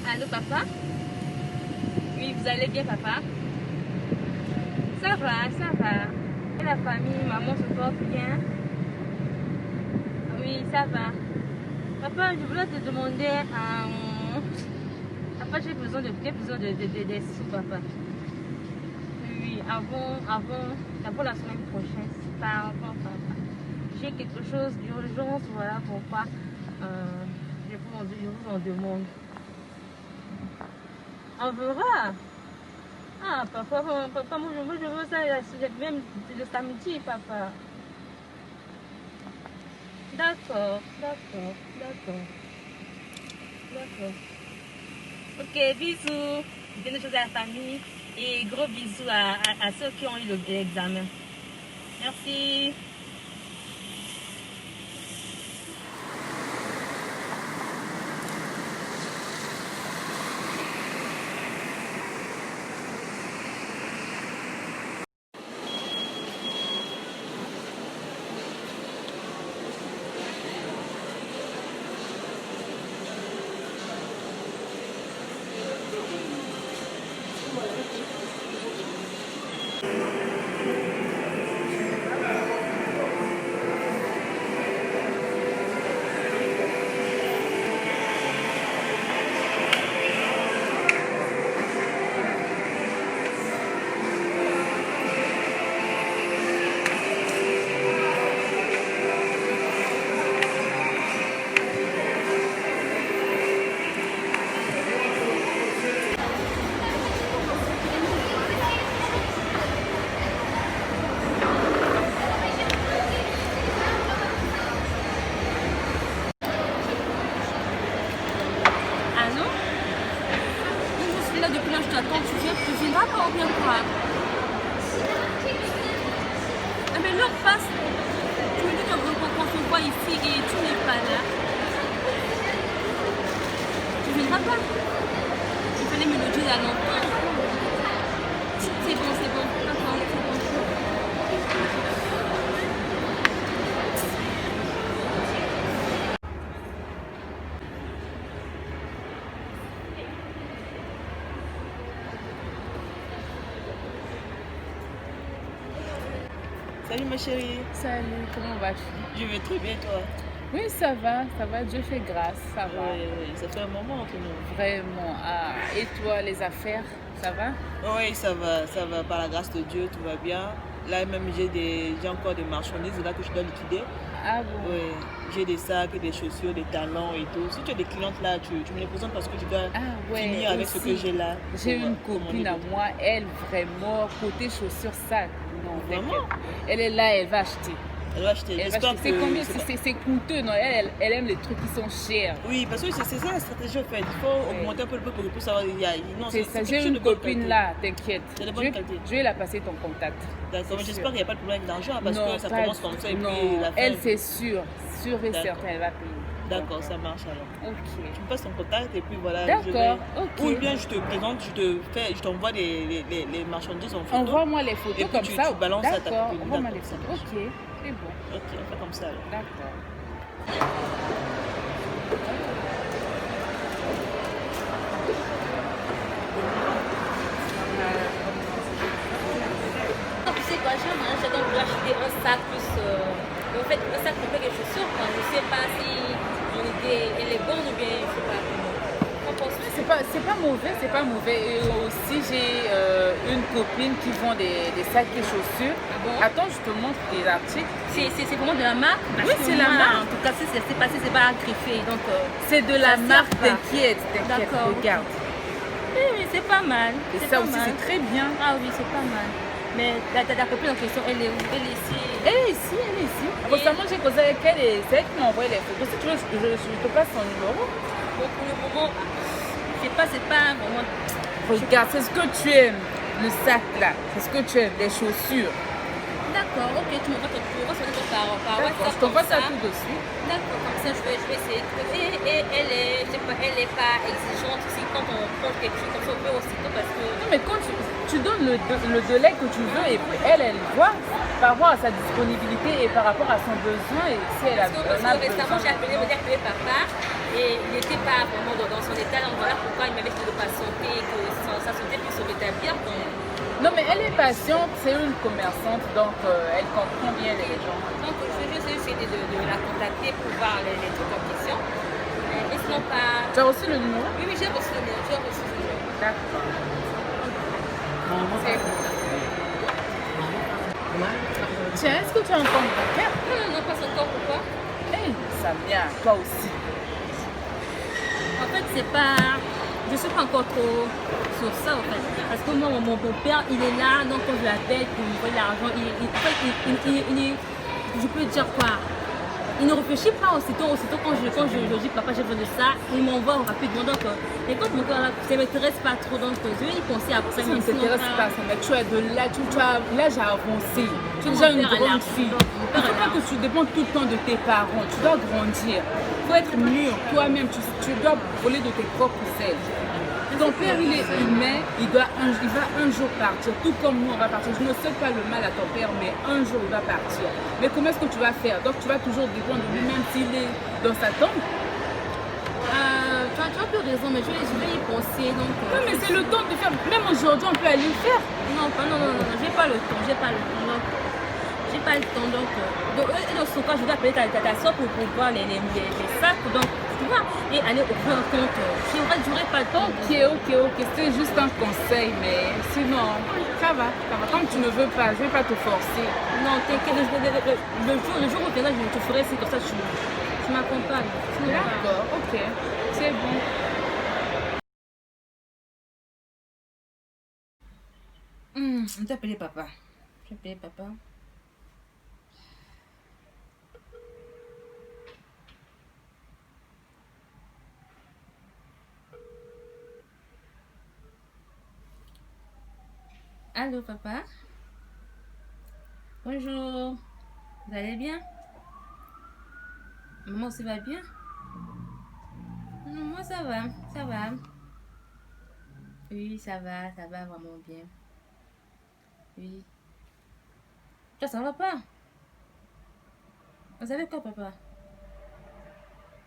Allô, papa? Oui, vous allez bien, papa? Ça va, ça va. Et la famille, maman se porte bien? Oui, ça va. Papa, je voulais te demander, papa, j'ai besoin des sous, papa. Oui, avant la semaine prochaine. Pardon, papa. J'ai quelque chose d'urgence, voilà pourquoi je vous en demande. On verra. Ah, papa, moi je veux ça même le samedi, papa. D'accord. Ok, bisous. Bien des choses à la famille. Et gros bisous à ceux qui ont eu l'examen. Merci. Depuis là, je t'attends, tu viendras pas ou bien quoi? Ah mais l'heure passe, tu me dis qu'on se voit ici et tu n'es pas là. Tu viendras pas? Il fallait me le dire à longtemps. C'est bon, d'accord, c'est bon. Salut ma chérie. Salut, comment vas-tu? Je vais très bien toi. Oui, ça va, Dieu fait grâce, ça va. Oui, ça fait un moment entre nous. Vraiment. Ah, et toi, les affaires, ça va? Oui, ça va, par la grâce de Dieu, tout va bien. Là même j'ai encore des marchandises là que je dois liquider. Ah bon? Oui, j'ai des sacs, des chaussures, des talons et tout. Si tu as des clientes là, tu me les présentes parce que tu dois finir avec ce que j'ai là. J'ai une copine à moi, elle vraiment, côté chaussures, ça, non, vraiment? Elle est là, elle va acheter. Elle va acheter. C'est combien? C'est coûteux, non? Elle aime les trucs qui sont chers. Oui, parce que c'est ça la stratégie en fait. Il faut augmenter un peu le prix pour savoir. C'est ça, j'ai une copine là, t'inquiète. C'est de bonne qualité. Je vais la passer ton contact. D'accord, mais j'espère qu'il n'y a pas de problème d'argent parce que ça commence comme ça et puis la fin. Elle c'est sûr et certain, elle va payer. D'accord, ça marche alors. Ok. Tu me passes ton contact et puis voilà. D'accord, ok. Ou bien je te présente, je t'envoie les marchandises en photo. Envoie-moi les photos et comme puis ça. Tu balances à ta D'accord, copine. envoie-moi les photos. Ok, c'est bon. Ok, on fait comme ça alors. D'accord. Tu sais quoi, j'ai donc acheté un sac plus. En fait, un sac pour faire des chaussures. Quoi. Je ne sais pas si mon idée elle est bonne ou bien je ne sais pas. C'est pas mauvais. Et aussi, j'ai une copine qui vend des sacs et chaussures. Ah bon? Attends, je te montre des articles. C'est vraiment de la marque? Oui, c'est la marque. En tout cas, c'est passé, c'est pas griffé. Donc, c'est de la marque, pas. t'inquiète, D'accord, regarde. Oui, c'est pas mal. Et ça aussi, c'est très bien. Ah oui, c'est pas mal. Mais ta copine en question, elle est où? Elle est ici? Elle est ici. Récemment, j'ai causé avec elle et c'est elle qui m'a envoyé les photos. Si tu veux, je te passe son numéro. Bon, pour le moment, c'est pas vraiment. Regarde, c'est ce que tu aimes. Le sac là, c'est ce que tu aimes, les chaussures. D'accord, ok, tu m'envoies son numéro par WhatsApp. Je t'envoie ça tout de suite. D'accord, comme ça je vais essayer de trouver. Et elle est pas exigeante aussi quand on prend quelque chose comme ça, on peut aussitôt parce que. Non, mais quand tu. tu donnes le délai que tu veux et puis elle voit par rapport à sa disponibilité et par rapport à son besoin. Et si elle a besoin. Récemment, j'ai appelé papa et il n'était pas vraiment dans son état. Donc voilà pourquoi il m'avait dit de patienter et que sa santé puisse se rétablir. Non, mais elle est patiente, c'est une commerçante, donc elle comprend bien les gens. Donc je vais juste essayer de la contacter pour voir les trucs en question. Et sinon pas. Tu as reçu le numéro? Oui, j'ai reçu le numéro. D'accord. Tiens, est-ce que tu as un compte bancaire? Non, pas encore. Pourquoi? Hey, Samia, toi aussi. En fait, c'est pas. Je suis pas encore trop sur ça en fait. Parce que moi, mon beau-père, il est là, donc quand je l'appelle pour me donner l'argent, je peux dire quoi? Il ne réfléchit pas aussitôt quand je dis papa j'ai besoin de ça, il m'envoie rapidement. Donc, et quand mon cœur là, ça ne m'intéresse pas trop, donc je vais y penser après. Ça ne t'intéresse pas, ça, mais tu es de là, tu as l'âge à avancer. Tu es déjà une grande fille. Il ne faut pas que tu dépendes tout le temps de tes parents. Tu dois grandir. Il faut être mûr toi-même. Tu dois voler de tes propres ailes. Ton père, il est humain, il va un jour partir, tout comme nous on va partir. Je ne souhaite pas le mal à ton père, mais un jour il va partir. Mais comment est-ce que tu vas faire? Donc tu vas toujours dépendre de lui, même s'il est dans sa tombe. Tu as un peu raison, mais je vais y penser. Donc, non, mais c'est le temps de faire. Même aujourd'hui, on peut aller le faire. Non, j'ai pas le temps, j'ai pas le temps. Donc, j'ai pas le temps. Donc, dans ce cas, je vais appeler ta soeur pour voir les sacs. Donc, tu vois, et aller au point compte. J'aurais pas le temps. Ok. C'est juste un conseil, mais sinon, ça va. Comme tu ne veux pas, je ne vais pas te forcer. Non, t'inquiète, le jour où tu viendras, je te ferai, c'est comme ça, tu m'accompagnes. D'accord, ok. C'est bon. On t'a appelé papa. J'ai appelé papa. Allô, papa? Bonjour. Vous allez bien? Maman aussi va bien? Non, moi ça va. Oui, ça va vraiment bien. Oui. Toi, ça va pas? Vous savez quoi, papa?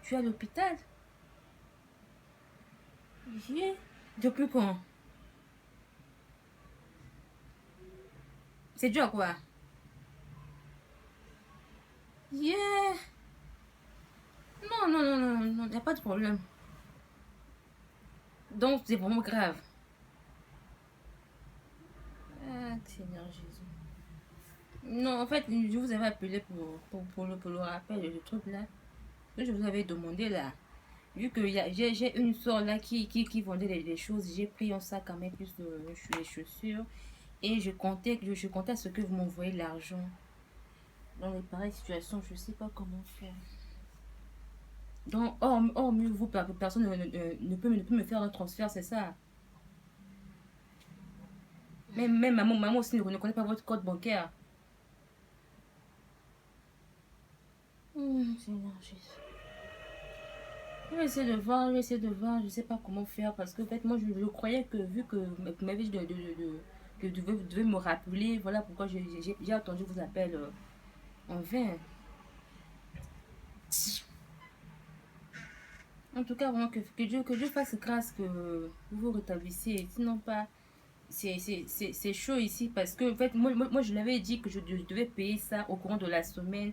Tu es à l'hôpital? Oui. Depuis quand? C'est dur quoi? Yeah. Non, y a pas de problème. Donc, c'est vraiment grave. Ah, Seigneur Jésus. Non, en fait, je vous avais appelé pour le rappel de truc là. Que je vous avais demandé là. Vu que j'ai une soeur là qui vendait des choses, j'ai pris un sac à mettre plus les chaussures. Et je comptais à ce que vous m'envoyez l'argent. Dans les pareilles situations, je ne sais pas comment faire. Donc, mieux vous, personne ne peut me faire un transfert, c'est ça. Même maman aussi ne connaît pas votre code bancaire. Seigneur Jésus. Je vais essayer de voir, je ne sais pas comment faire. Parce que en fait, moi, je croyais que vu que vous m'avez dit que vous devez me rappeler, voilà pourquoi j'ai attendu vos appels en vain. En tout cas, vraiment, que Dieu fasse grâce que vous vous rétablissiez. Sinon, pas. C'est chaud ici parce que, en fait, moi je l'avais dit que je devais payer ça au courant de la semaine.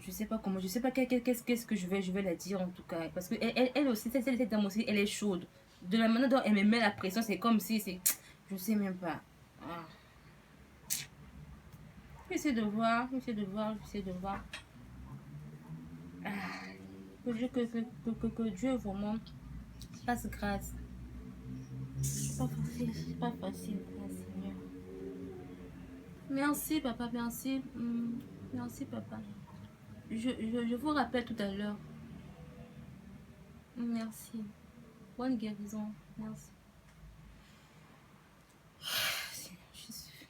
Je sais pas comment, je sais pas qu'est-ce que je vais la dire en tout cas. Parce que elle aussi, cette dame aussi, elle est chaude. De la manière dont elle me met la pression, c'est comme si c'est. Je sais même pas. Ah. J'essaie de voir. Ah. Que Dieu vraiment fasse grâce. C'est pas facile, Seigneur. Merci, papa, merci. Merci, papa. Je vous rappelle tout à l'heure. Merci. Bonne guérison. Merci. Seigneur Jésus.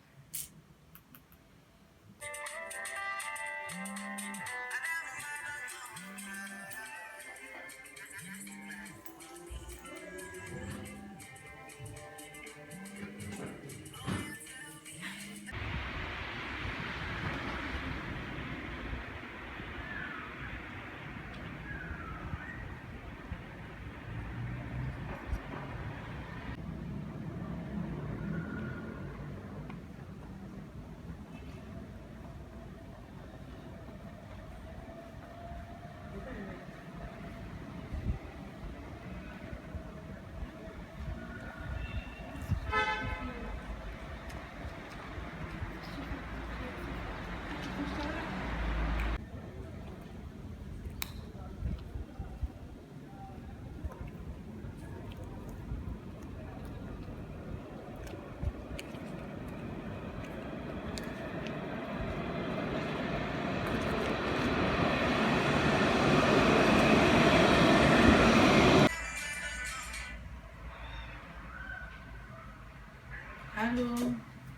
Allô.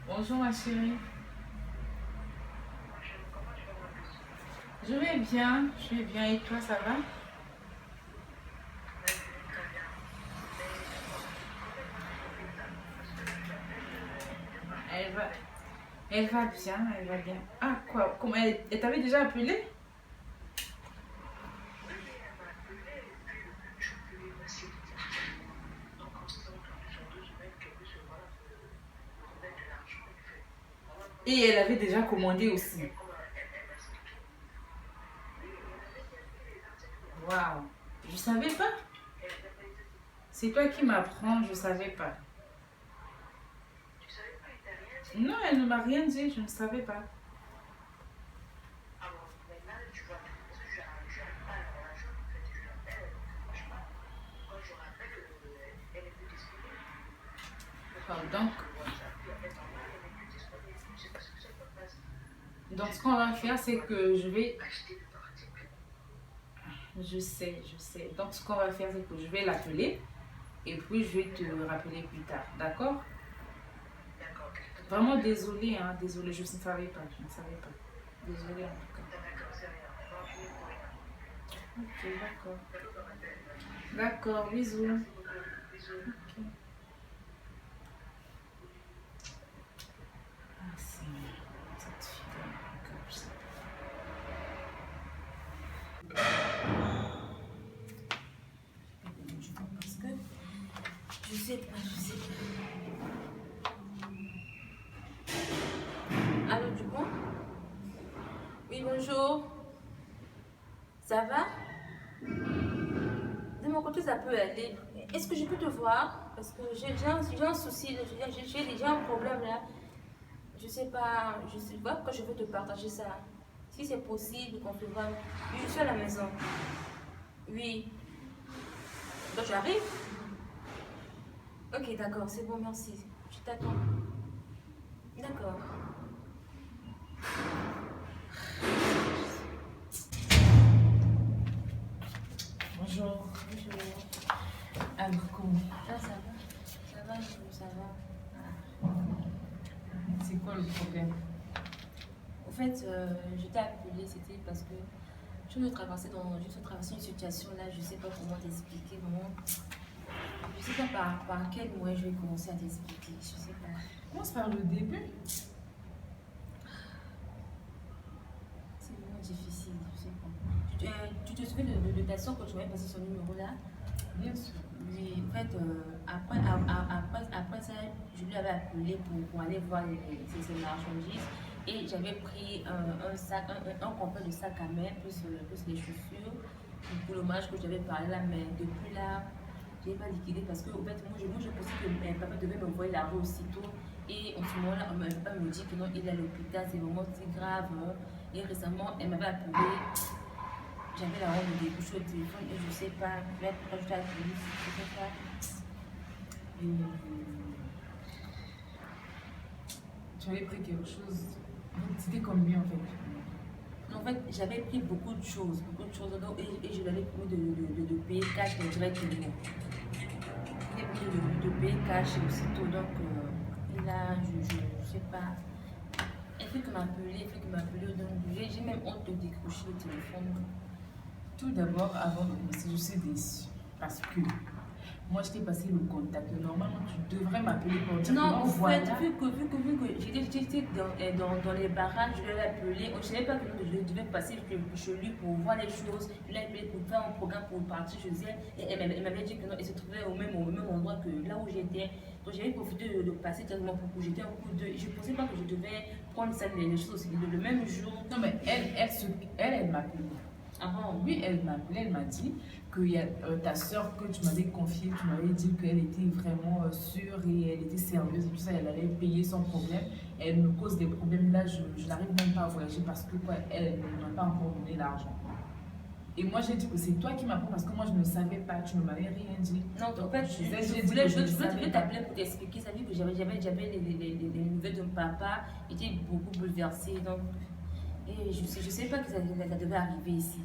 Bonjour ma chérie. Je vais bien. Et toi, ça va? Elle va bien. Ah, quoi? Comment elle t'avait déjà appelé? Et elle avait déjà commandé aussi. Waouh, je savais pas. C'est toi qui m'apprends, je savais pas. Non, elle ne m'a rien dit, je ne savais pas. Donc ce qu'on va faire, c'est que je vais... Je sais. Donc ce qu'on va faire, c'est que je vais l'appeler et puis je vais te rappeler plus tard, d'accord? Vraiment désolée, hein, désolée, je ne savais pas, Désolée en tout cas. Ok, d'accord. D'accord, bisous. Ok. Ah, c'est cette fille comme ça. Parce que je sais pas. Allô, Dupont? Oui, bonjour. Ça va? De mon côté, ça peut aller. Est-ce que je peux te voir? Parce que j'ai un souci, j'ai un problème là. Je sais pas pourquoi je veux te partager ça. Si c'est possible qu'on se voit. Oui, je suis à la maison. Oui. Donc j'arrive? Ok, d'accord, c'est bon, merci. Je t'attends. D'accord. Bonjour. Bonjour. Alors, comment? Ah, ça va? Ça va. C'est quoi le problème? En fait, je t'ai appelé, c'était parce que je viens de traverser une situation là, je ne sais pas comment t'expliquer, vraiment. Je ne sais pas par quel moyen je vais commencer à t'expliquer, je ne sais pas. Commence par le début. C'est vraiment difficile, je sais pas. Tu te souviens de ta soeur quand tu m'avais passé son numéro là? Bien sûr. Oui, en fait, après ça, je lui avais appelé pour aller voir ses marchandises. Et j'avais pris un complet de sac à main, plus les chaussures, pour le match que j'avais parlé là. Mais depuis là, je n'ai pas liquidé parce que, en fait, moi je pensais que papa devait m'envoyer l'argent aussitôt. Et en ce moment-là, papa me dit que non, il est à l'hôpital, c'est vraiment très grave. Hein. Et récemment, elle m'avait appelé. J'avais la honte de décrocher au téléphone et je ne sais pas, quand je t'ai appelé, je ne sais pas. Tu avais pris quelque chose. C'était combien en fait? En fait, j'avais pris beaucoup de choses donc, et je l'avais promis de payer cash directement. J'ai promis de payer cash aussitôt, donc et là, je ne sais pas. Elle fait que m'appeler, donc j'ai même honte de décrocher le téléphone. Tout d'abord, avant de commencer, je suis déçue parce que moi je t'ai passé le contact. Normalement, tu devrais m'appeler pour dire non, que en voilà. fait, vu que j'étais dans les barrages, je l'avais appelé. Je ne savais pas que je devais passer chez lui pour voir les choses. Je l'ai appelé pour faire un programme pour partir chez elle. Et elle m'avait dit que non, elle se trouvait au même endroit que là où j'étais. Donc j'avais profité de passer directement pour jeter un coup d'œil. Je ne pensais pas que je devais prendre ça, les choses aussi le même jour. Non, mais elle m'a appelé. Avant, oui, elle m'a appelé, elle m'a dit que ta soeur que tu m'avais confiée, tu m'avais dit qu'elle était vraiment sûre et elle était sérieuse et tout ça, elle allait payer sans problème. Elle me cause des problèmes là, je n'arrive même pas à voyager parce que quoi, elle ne m'a pas encore donné l'argent. Et moi j'ai dit que c'est toi qui m'apprends parce que moi je ne savais pas, tu ne m'avais rien dit. Non, en fait, je voulais t'appeler pour t'expliquer, ça veut dire que j'avais les nouvelles de mon papa, j'étais beaucoup bouleversée, donc... Et je sais pas que ça devait arriver ici.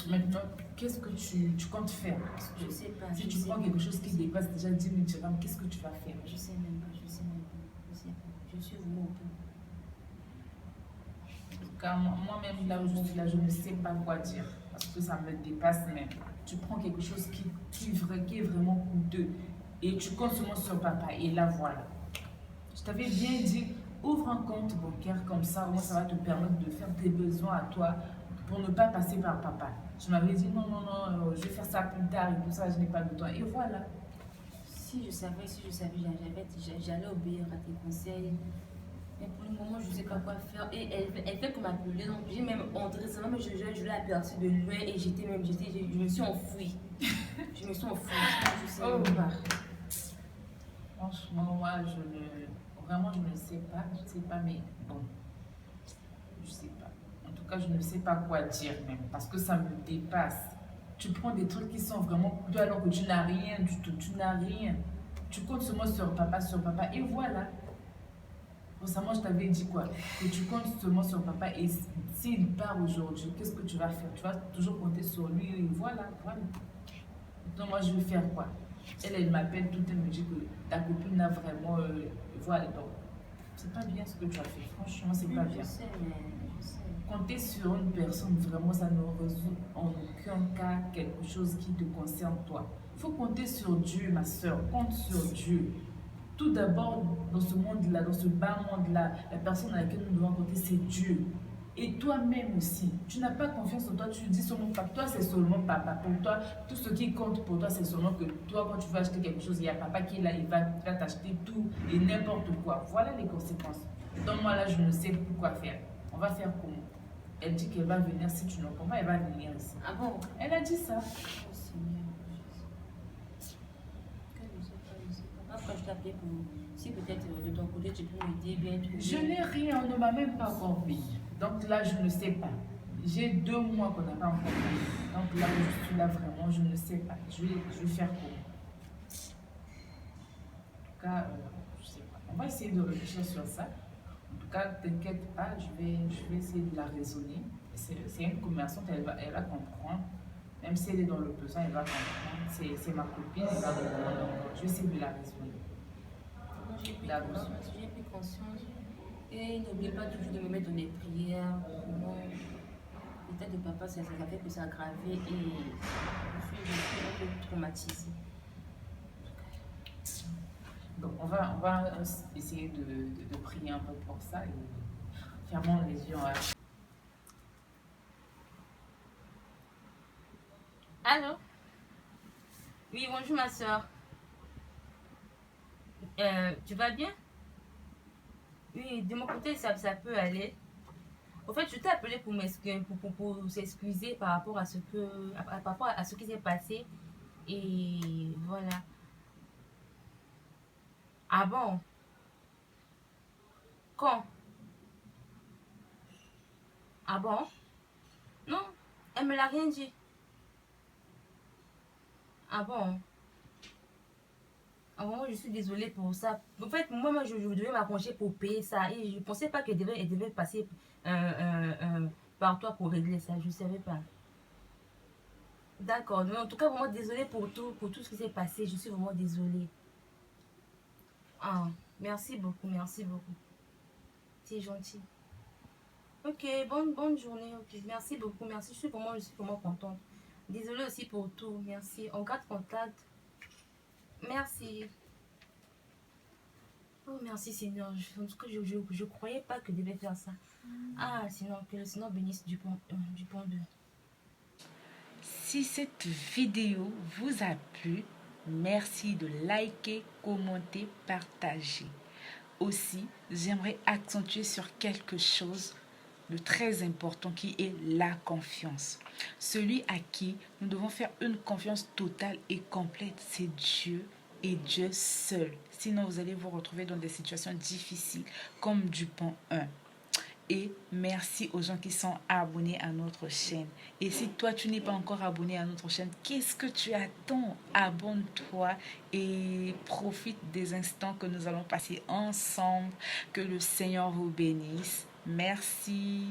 Maintenant, qu'est-ce que tu comptes faire? Je ne sais pas. Si tu prends quelque chose qui dépasse déjà 10 000 dirhams, qu'est-ce que tu vas faire? Je sais même pas. Je suis vraiment au bout. Car moi-même, là où je suis là, je ne sais pas quoi dire. Parce que ça me dépasse même. Tu prends quelque chose qui est vraiment coûteux et tu comptes seulement sur papa. Et là, voilà. Je t'avais bien dit, ouvre un compte bancaire comme ça, au moins ça va te permettre de faire tes besoins à toi pour ne pas passer par papa. Je m'avais dit, non, non, non, je vais faire ça plus tard et tout ça, je n'ai pas le temps. Et voilà. Si je savais, j'allais obéir à tes conseils. Mais pour le moment, je ne sais pas quoi faire. Et elle fait que m'appeler. Donc, j'ai même entré seulement, mais je l'ai aperçue de loin et je me suis enfouie. Je me suis enfouie. Je sais Oh. pas. Franchement, moi, je ne sais pas. Je ne sais pas, mais bon. Je ne sais pas. En tout cas, je ne sais pas quoi dire même, parce que ça me dépasse. Tu prends des trucs qui sont vraiment coûteux alors que tu n'as rien du tout. Tu n'as rien. Tu comptes seulement sur papa, et voilà. Récemment, je t'avais dit quoi? Que tu comptes seulement sur papa et s'il part aujourd'hui, qu'est-ce que tu vas faire? Tu vas toujours compter sur lui et voilà, voilà. Donc moi, je vais faire quoi? Elle m'appelle, tout elle me dit que ta copine a vraiment... voilà, donc c'est pas bien ce que tu as fait. Franchement, c'est pas bien. Je sais. Compter sur une personne, vraiment, ça ne résout en aucun cas quelque chose qui te concerne toi. Il faut compter sur Dieu, ma soeur. Compte sur Dieu. Tout d'abord, dans ce monde-là, dans ce bas monde-là, la personne à laquelle nous devons compter, c'est Dieu. Et toi-même aussi. Tu n'as pas confiance en toi, tu dis seulement papa. Toi, c'est seulement papa. Pour toi, tout ce qui compte pour toi, c'est seulement que toi, quand tu veux acheter quelque chose, il y a papa qui est là, il va t'acheter tout et n'importe quoi. Voilà les conséquences. Donc moi, là, je ne sais plus quoi faire. On va faire comment? Elle dit qu'elle va venir, si tu ne comprends pas, elle va venir ici. Ah bon? Elle a dit ça. Oh Seigneur. Je sais pas. Après, je t'appelais pour... Si peut-être de ton côté, tu peux m'aider bien. Je n'ai rien, on ne m'a même pas encore payé. Donc là, je ne sais pas. J'ai 2 mois qu'on n'a pas encore payé. Donc là où je suis là, vraiment, je ne sais pas. Je vais faire comment? En tout cas, je ne sais pas. On va essayer de réfléchir sur ça. En tout cas, t'inquiète pas, je vais essayer de la raisonner. C'est une commerçante, elle va comprendre. Même si elle est dans le besoin, elle va comprendre. C'est ma copine, elle va comprendre. Donc, je vais essayer de la raisonner. J'ai pris conscience. Et n'oublie pas toujours de me mettre dans les prières. L'état de papa, ça fait que ça a aggravé et je suis un peu traumatisée. Donc on va essayer de prier un peu pour ça et fermons les yeux. Allô? Oui, bonjour ma soeur. Tu vas bien? Oui, de mon côté, ça peut aller. En fait, je t'ai appelé pour s'excuser par rapport à ce qui s'est passé. Et voilà. Ah bon? Quand? Ah bon? Non, elle me l'a rien dit. Ah bon? Ah bon, moi je suis désolée pour ça. En fait, moi je devais m'arranger pour payer ça. Et je ne pensais pas qu'elle devait passer par toi pour régler ça. Je ne savais pas. D'accord. Mais en tout cas, vraiment désolée pour tout ce qui s'est passé. Je suis vraiment désolée. Ah, merci beaucoup, merci beaucoup. C'est gentil. Ok, bonne journée. Ok, merci beaucoup, merci. Je suis vraiment contente. Désolée aussi pour tout. Merci. On garde contact. Merci. Oh, merci Seigneur. En tout cas, je croyais pas que je devais faire ça. Ah, sinon, que le Seigneur bénisse du pont 2. Si cette vidéo vous a plu, merci de liker, commenter, partager. Aussi, j'aimerais accentuer sur quelque chose de très important qui est la confiance. Celui à qui nous devons faire une confiance totale et complète, c'est Dieu et Dieu seul. Sinon, vous allez vous retrouver dans des situations difficiles comme du pont 1. Et merci aux gens qui sont abonnés à notre chaîne. Et si toi, tu n'es pas encore abonné à notre chaîne, qu'est-ce que tu attends? Abonne-toi et profite des instants que nous allons passer ensemble. Que le Seigneur vous bénisse. Merci.